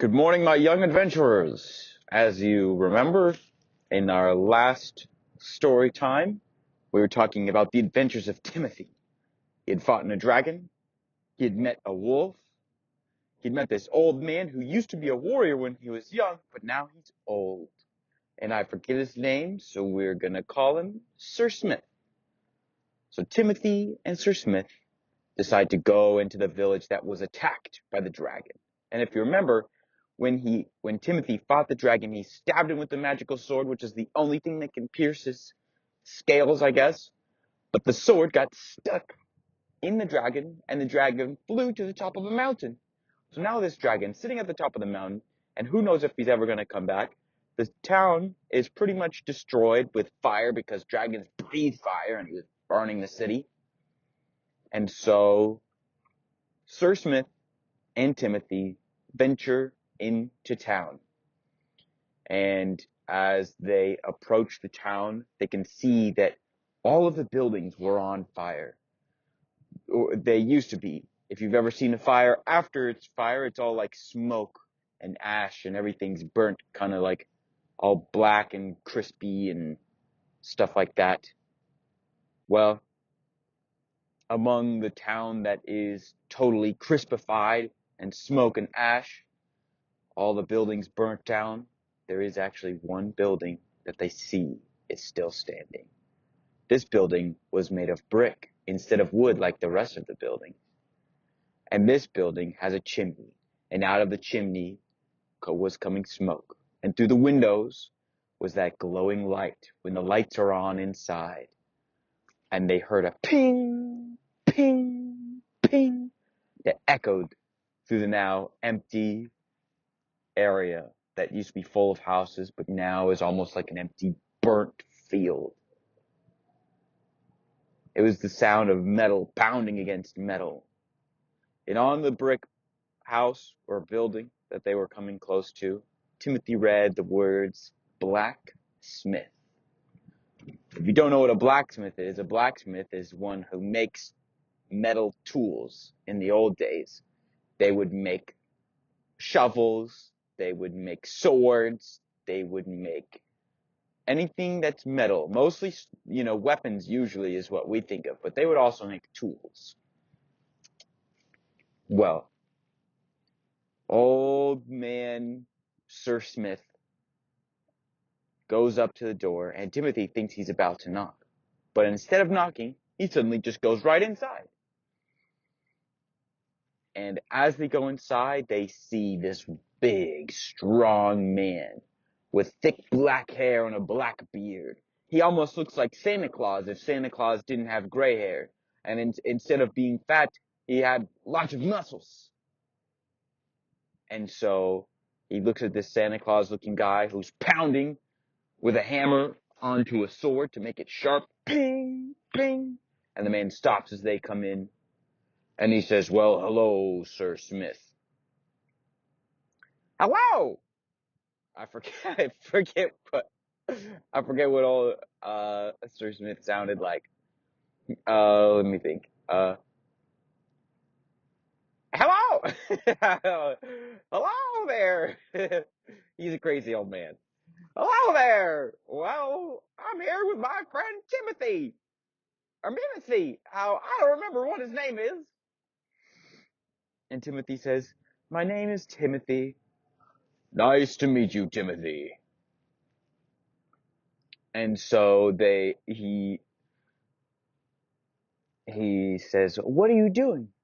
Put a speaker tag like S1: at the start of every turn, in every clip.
S1: Good morning, my young adventurers. As you remember, in our last story time, we were talking about the adventures of Timothy. He had fought in a dragon, he had met a wolf, he'd met this old man who used to be a warrior when he was young, but now he's old. And I forget his name, so we're gonna call him Sir Smith. So Timothy and Sir Smith decide to go into the village that was attacked by the dragon. And if you remember, when Timothy fought the dragon, he stabbed him with the magical sword, which is the only thing that can pierce his scales, I guess. But the sword got stuck in the dragon, and the dragon flew to the top of a mountain. So now this dragon sitting at the top of the mountain, and who knows if he's ever going to come back. The town is pretty much destroyed with fire because dragons breathe fire, and he was burning the city. And so Sir Smith and Timothy venture into town. And as they approach the town, they can see that all of the buildings were on fire. Or they used to be. If you've ever seen a fire, after it's fire, it's all like smoke and ash and everything's burnt, kind of like all black and crispy and stuff like that. Well, among the town that is totally crispified and smoke and ash, all the buildings burnt down, there is actually one building that they see is still standing. This building was made of brick instead of wood like the rest of the building. And this building has a chimney, and out of the chimney was coming smoke. And through the windows was that glowing light when the lights are on inside. And they heard a ping, ping, ping that echoed through the now empty area that used to be full of houses, but now is almost like an empty, burnt field. It was the sound of metal pounding against metal. And on the brick house or building that they were coming close to, Timothy read the words blacksmith. If you don't know what a blacksmith is one who makes metal tools. In the old days, they would make shovels, they would make swords, they would make anything that's metal. Mostly, weapons usually is what we think of, but they would also make tools. Well, old man Sir Smith goes up to the door, and Timothy thinks he's about to knock. But instead of knocking, he suddenly just goes right inside. And as they go inside, they see this big, strong man with thick black hair and a black beard. He almost looks like Santa Claus if Santa Claus didn't have gray hair. And instead of being fat, he had lots of muscles. And so he looks at this Santa Claus looking guy who's pounding with a hammer onto a sword to make it sharp. Ping, ping. And the man stops as they come in. And he says, "Well, hello, Sir Smith." Hello! I forget what all, Sir Smith sounded like. Let me think. Hello! Hello there! He's a crazy old man. Hello there! Well, I'm here with my friend Timothy. Or Timothy. I don't remember what his name is. And Timothy says, "My name is Timothy." "Nice to meet you, Timothy." And so he says, "What are you doing?"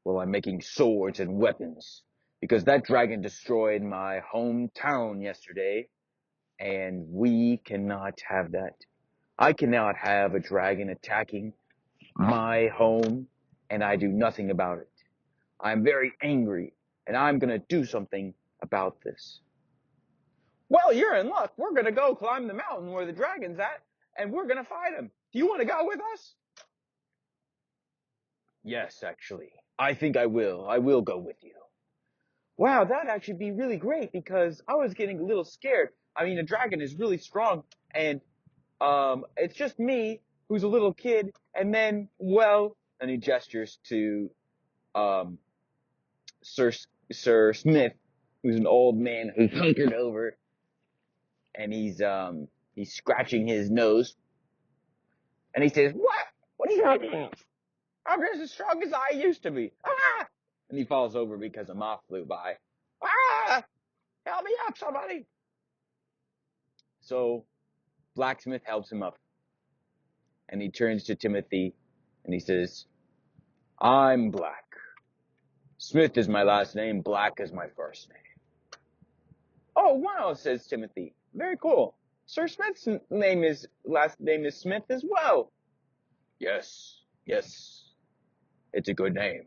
S1: "Well, I'm making swords and weapons because that dragon destroyed my hometown yesterday, and we cannot have that. I cannot have a dragon attacking my home, and I do nothing about it. I'm very angry, and I'm going to do something about this." "Well, you're in luck. We're going to go climb the mountain where the dragon's at, and we're going to fight him. Do you want to go with us?" "Yes, actually. I think I will. I will go with you." "Wow, that'd actually be really great because I was getting a little scared. I mean, a dragon is really strong, and it's just me who's a little kid, and then, well," and he gestures to um, Sir Smith, who's an old man who's hunkered over, and he's scratching his nose, and he says, "What? What are you doing? I'm just as strong as I used to be." Ah! And he falls over because a moth flew by. Ah! Help me up, somebody! So Blacksmith helps him up, and he turns to Timothy, and he says, "I'm Black. Smith is my last name. Black is my first name." "Oh, wow," says Timothy. "Very cool. Sir Smith's last name is Smith as well." "Yes, yes, it's a good name."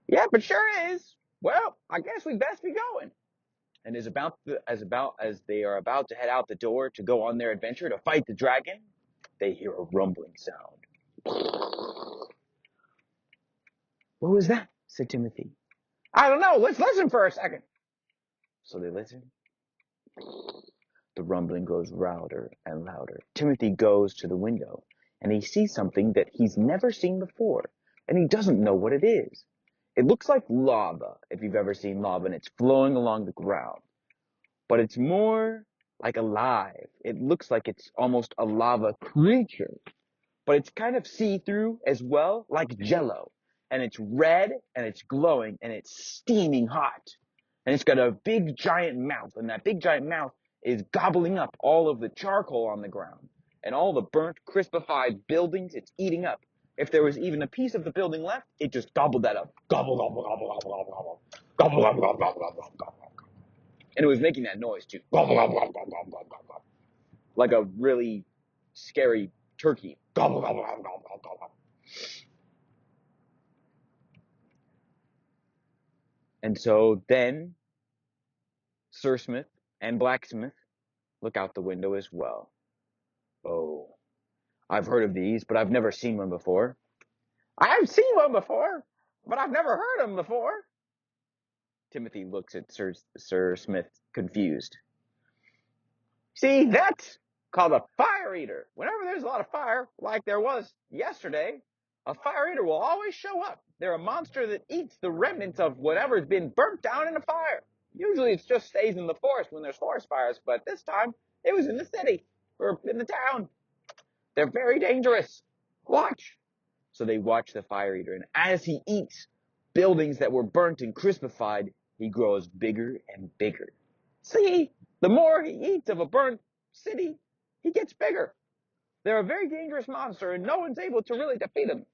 S1: "Yep, it sure is. Well, I guess we best be going." And as they are about to head out the door to go on their adventure to fight the dragon, they hear a rumbling sound. "What was that?" said Timothy. "I don't know. Let's listen for a second." So they listen. The rumbling grows louder and louder. Timothy goes to the window, and he sees something that he's never seen before, and he doesn't know what it is. It looks like lava, if you've ever seen lava, and it's flowing along the ground. But it's more like alive. It looks like it's almost a lava creature. But it's kind of see-through as well, like Jello. And it's red, and it's glowing, and it's steaming hot. And it's got a big giant mouth, and that big giant mouth is gobbling up all of the charcoal on the ground. And all the burnt, crispified buildings it's eating up. If there was even a piece of the building left, it just gobbled that up. Gobble, gobble, gobble, gobble, gobble, gobble. Gobble, gobble, gobble, gobble, gobble, gobble. And it was making that noise too. Gobble, gobble, gobble, gobble, gobble, gobble. Like a really scary turkey. Gobble, gobble, gobble, gobble, gobble. And so then Sir Smith and Blacksmith look out the window as well. "Oh, I've heard of these, but I've never seen one before." "I've seen one before, but I've never heard of them before." Timothy looks at Sir Smith confused. "See, that's called a fire eater. Whenever there's a lot of fire, like there was yesterday, a fire eater will always show up. They're a monster that eats the remnants of whatever's been burnt down in a fire. Usually it just stays in the forest when there's forest fires, but this time it was in the city or in the town. They're very dangerous. Watch." So they watch the fire eater, and as he eats buildings that were burnt and crispified, he grows bigger and bigger. See, the more he eats of a burnt city, he gets bigger. They're a very dangerous monster, and no one's able to really defeat him.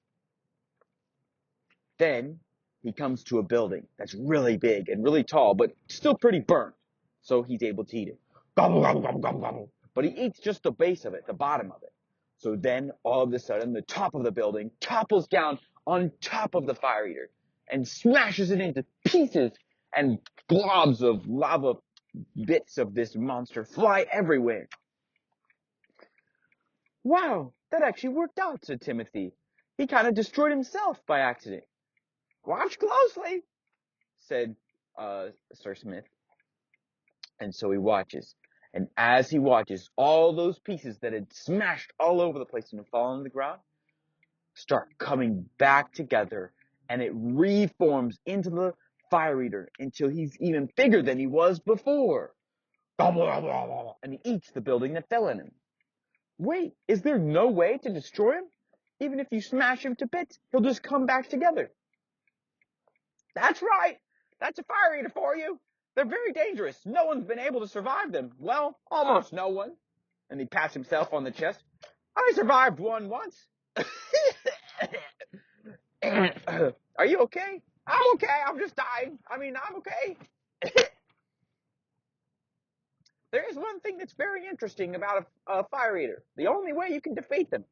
S1: Then he comes to a building that's really big and really tall, but still pretty burnt. So he's able to eat it. Gobble, gobble, gobble, gobble, gobble. But he eats just the base of it, the bottom of it. So then, all of a sudden, the top of the building topples down on top of the fire eater and smashes it into pieces, and globs of lava bits of this monster fly everywhere. "Wow, that actually worked out," said Timothy. "He kind of destroyed himself by accident." "Watch closely," said Sir Smith. And so he watches. And as he watches, all those pieces that had smashed all over the place and had fallen on the ground start coming back together, and it reforms into the fire eater until he's even bigger than he was before. And he eats the building that fell in him. Wait, is there no way to destroy him? Even if you smash him to bits, he'll just come back together. That's right. That's a fire eater for you. They're very dangerous. No one's been able to survive them. Well, almost no one. And he pats himself on the chest. I survived one once. Are you okay? I'm okay. I'm just dying. I mean, I'm okay. There is one thing that's very interesting about a fire eater. The only way you can defeat them.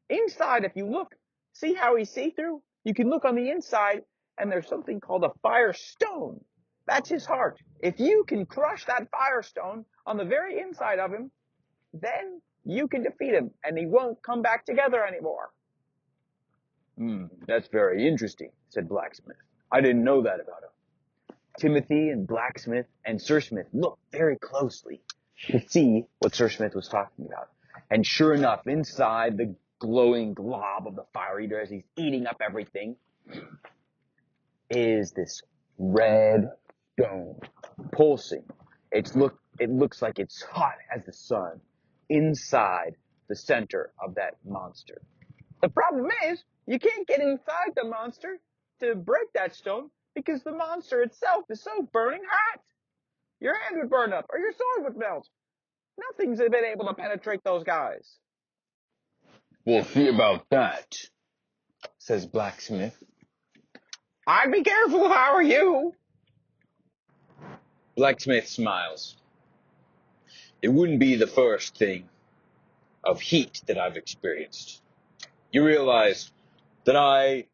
S1: Inside, if you look, see how he's see-through? You can look on the inside, and there's something called a fire stone. That's his heart. If you can crush that fire stone on the very inside of him, then you can defeat him, and he won't come back together anymore. That's very interesting," said Blacksmith. "I didn't know that about him." Timothy and Blacksmith and Sir Smith looked very closely to see what Sir Smith was talking about. And sure enough, inside the glowing glob of the fire eater as he's eating up everything is this red stone, pulsing. It looks like it's hot as the sun inside the center of that monster. The problem is, you can't get inside the monster to break that stone because the monster itself is so burning hot. Your hand would burn up or your sword would melt. Nothing's been able to penetrate those guys. We'll see about that, says Blacksmith. I'd be careful if I were you. Blacksmith smiles. It wouldn't be the first thing of heat that I've experienced. You realize that I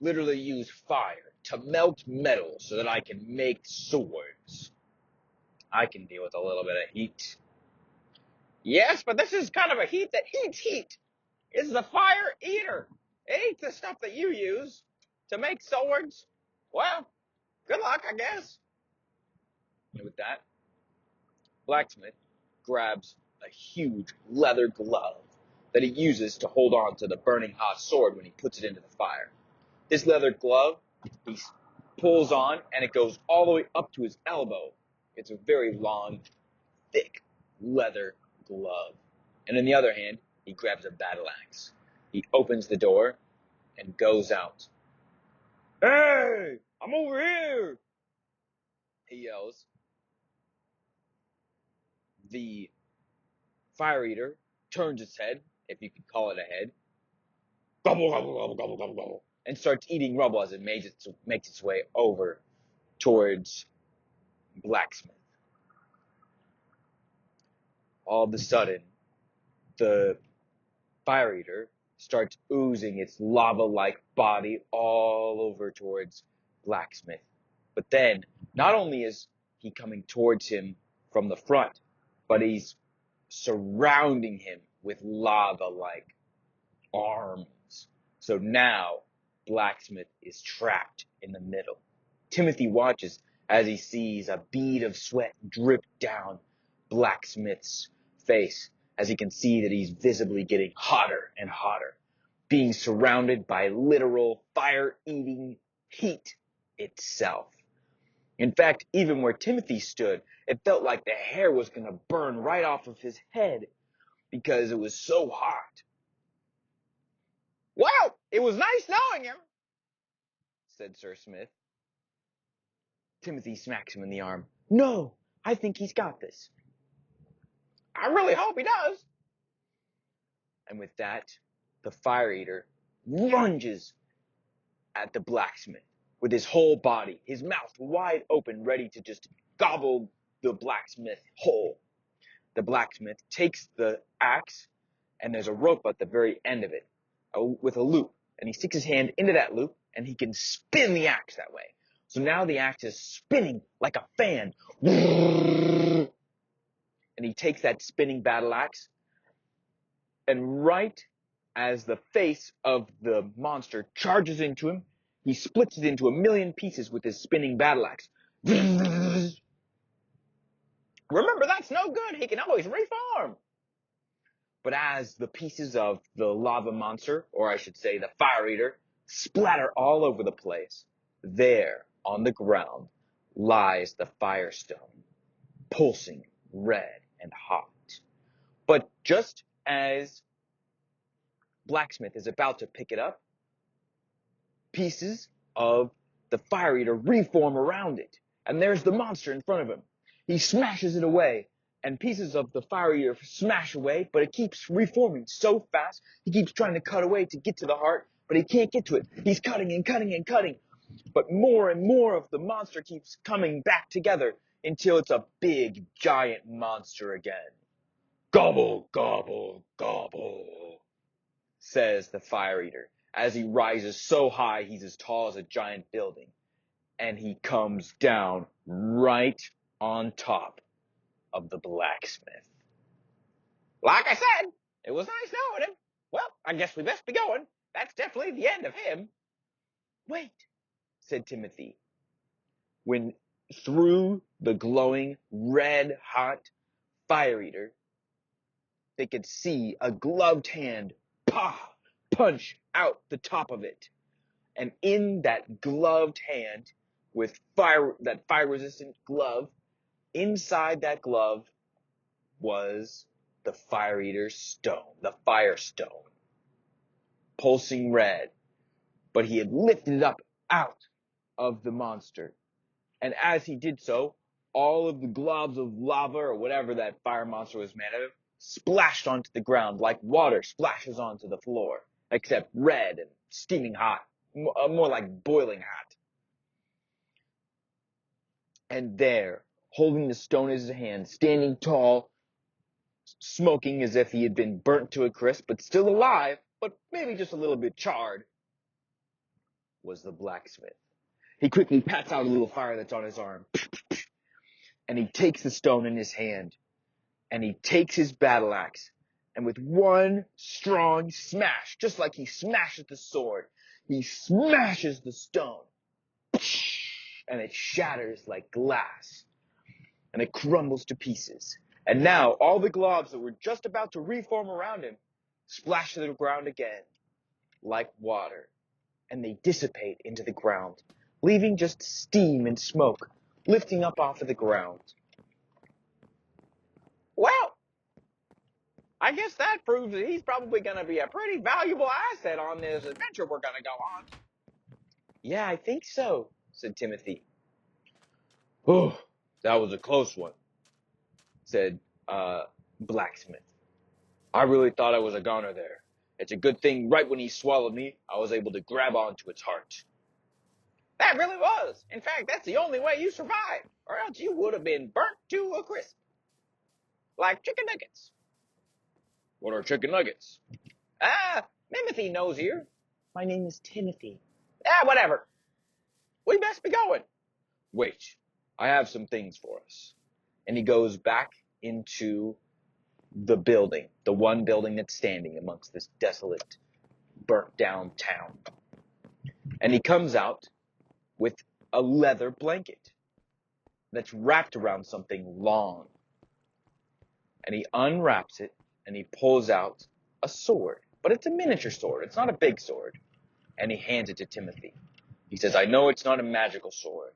S1: literally use fire to melt metal so that I can make swords. I can deal with a little bit of heat. Yes, but this is kind of a heat that heats heat. It's the fire eater. It eats the stuff that you use to make swords. Well, good luck, I guess. And with that, Blacksmith grabs a huge leather glove that he uses to hold on to the burning hot sword when he puts it into the fire. This leather glove, he pulls on, and it goes all the way up to his elbow. It's a very long, thick leather glove. And in the other hand, he grabs a battle axe. He opens the door and goes out. Hey, I'm over here, he yells. The fire eater turns its head, if you could call it a head, gobble, gobble, gobble, gobble, gobble, gobble, and starts eating rubble as it makes its way over towards Blacksmith. All of a sudden, the fire eater starts oozing its lava-like body all over towards Blacksmith. But then, not only is he coming towards him from the front, but he's surrounding him with lava-like arms. So now, Blacksmith is trapped in the middle. Timothy watches as he sees a bead of sweat drip down Blacksmith's face, as he can see that he's visibly getting hotter and hotter, being surrounded by literal fire-eating heat itself. In fact, even where Timothy stood, it felt like the hair was going to burn right off of his head because it was so hot. Well, it was nice knowing him, said Sir Smith. Timothy smacks him in the arm. No, I think he's got this. I really hope he does. And with that, the fire eater lunges at the blacksmith with his whole body, his mouth wide open, ready to just gobble the blacksmith whole. The blacksmith takes the axe, and there's a rope at the very end of it with a loop, and he sticks his hand into that loop, and he can spin the axe that way. So now the axe is spinning like a fan. And he takes that spinning battle axe, and right as the face of the monster charges into him, he splits it into a million pieces with his spinning battle axe. Remember, that's no good. He can always reform. But as the pieces of the lava monster, or I should say the fire eater, splatter all over the place, there on the ground lies the firestone, pulsing red and hot. But just as Blacksmith is about to pick it up, pieces of the fire eater reform around it, and there's the monster in front of him. He smashes it away, and pieces of the fire eater smash away, but it keeps reforming so fast. He keeps trying to cut away to get to the heart, but he can't get to it. He's cutting and cutting and cutting, but more and more of the monster keeps coming back together until it's a big, giant monster again. Gobble, gobble, gobble, says the fire eater, as he rises so high he's as tall as a giant building, and he comes down right on top of the blacksmith. Like I said, it was nice knowing him. Well, I guess we best be going. That's definitely the end of him. Wait, said Timothy, when through the glowing red-hot fire eater, they could see a gloved hand punch out the top of it. And in that gloved hand with that fire-resistant glove. Inside that glove was the Fire Eater's stone, the Fire Stone, pulsing red. But he had lifted it up out of the monster. And as he did so, all of the globs of lava, or whatever that fire monster was made of, splashed onto the ground like water splashes onto the floor, except red and steaming hot, more like boiling hot. And there, holding the stone in his hand, standing tall, smoking as if he had been burnt to a crisp, but still alive, but maybe just a little bit charred, was the blacksmith. He quickly pats out a little fire that's on his arm, and he takes the stone in his hand, and he takes his battle axe, and with one strong smash, just like he smashes the sword, he smashes the stone, and it shatters like glass, and it crumbles to pieces. And now all the globs that were just about to reform around him splash to the ground again like water, and they dissipate into the ground, leaving just steam and smoke lifting up off of the ground. Well, I guess that proves that he's probably going to be a pretty valuable asset on this adventure we're going to go on. Yeah, I think so, said Timothy. Oh, that was a close one, said Blacksmith. I really thought I was a goner there. It's a good thing right when he swallowed me, I was able to grab onto its heart. That really was. In fact, that's the only way you survived, or else you would have been burnt to a crisp. Like chicken nuggets. What are chicken nuggets? Timothy knows here. My name is Timothy. Whatever. We best be going. Wait, I have some things for us. And he goes back into the building, the one building that's standing amongst this desolate, burnt down town. And he comes out with a leather blanket that's wrapped around something long. And he unwraps it, and he pulls out a sword. But it's a miniature sword. It's not a big sword. And he hands it to Timothy. He says, I know it's not a magical sword.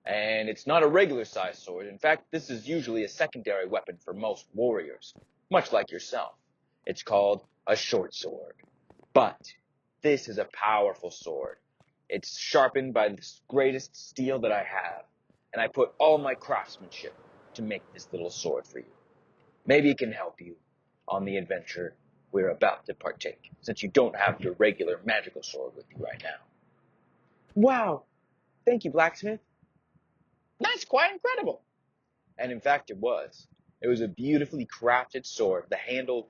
S1: And it's not a regular-sized sword. In fact, this is usually a secondary weapon for most warriors, much like yourself. It's called a short sword. But this is a powerful sword. It's sharpened by the greatest steel that I have, and I put all my craftsmanship to make this little sword for you. Maybe it can help you on the adventure we're about to partake, since you don't have your regular magical sword with you right now. Wow! Thank you, Blacksmith. That's quite incredible. And in fact, it was. It was a beautifully crafted sword, the handle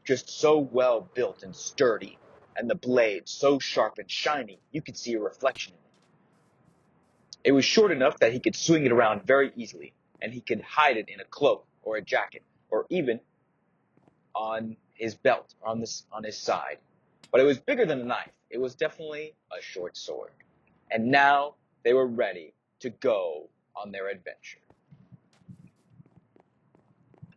S1: just so well built and sturdy, and the blade so sharp and shiny you could see a reflection in it. It was short enough that he could swing it around very easily, and he could hide it in a cloak or a jacket, or even on his belt, on his side. But it was bigger than a knife. It was definitely a short sword. And now they were ready to go on their adventure.